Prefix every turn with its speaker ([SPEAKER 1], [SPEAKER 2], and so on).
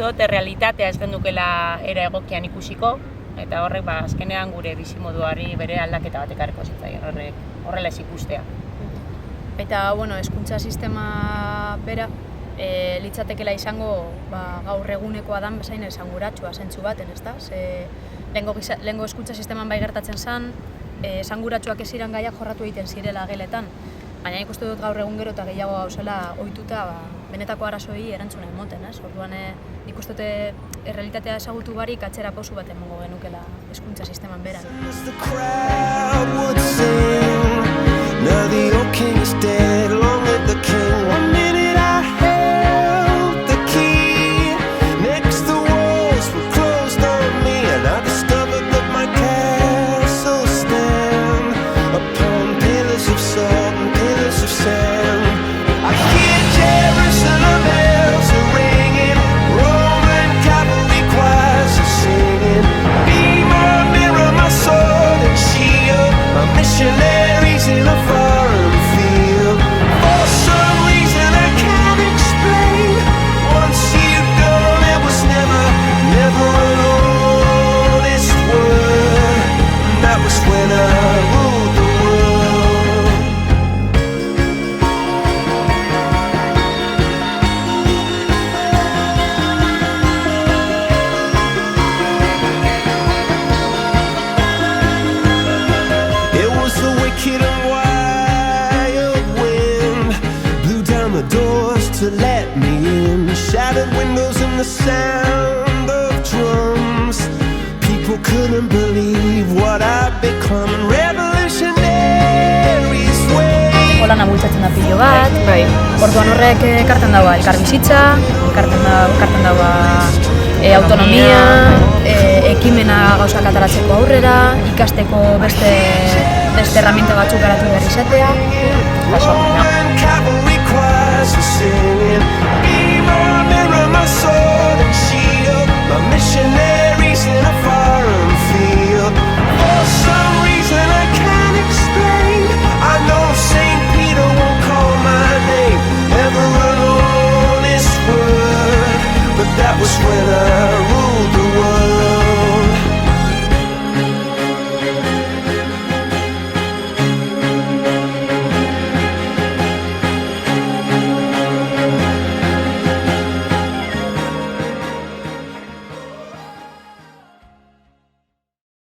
[SPEAKER 1] dut, realitatea ez gendukela era egokian ikusiko, eta horrek azkenean gure bizimoduari bere aldaketa bat ekarriko zitzaion, horrela ez ikustea.
[SPEAKER 2] Eta, hezkuntza sistema bera, litzatekela izango gaur egunekoa dan bezain esanguratsua zentzu baten, ezta? Lehengo hezkuntza sisteman bai gertatzen zen, esanguratsuak ez ziren gaiak jorratu egiten zirela geletan, baina nik uste dut gaur egun gero eta gehiago gauzela ohituta benetako arazoei erantzuna emoten, ez? Orduan nik uste dut errealitatea ezagutu barik atzera pausu bat emango genukela hezkuntza sisteman beran.
[SPEAKER 3] Now the old king is dead, long live the king. One minute I held the key, next the walls were closed on me, and I discovered that my castle stand upon pillars of salt and pillars of sand. I hear Jerusalem bells are ringing, Roman cavalry choirs are singing. Be my mirror, my sword and shield, my missionaries in a foreign field. For some reason I can't explain, once you've gone it was never an honest word. That was when I ruled the world. It was the wicked and wild wind blew down the doors to let me in, shattered windows and the sound of drums. People couldn't believe what I'd become. Revolutionaries way.
[SPEAKER 2] Holana bultzatzen da pilo bat, orduan horrek ekartzen daua elkarbizitza, ekartzen daua autonomia, ekimena gauzak ataratzeko aurrera, ikasteko beste herramienta batzuk garatu behar izatea,
[SPEAKER 3] Roman cavalry choirs are singing. Be my mirror, my sword and shield, my missionary.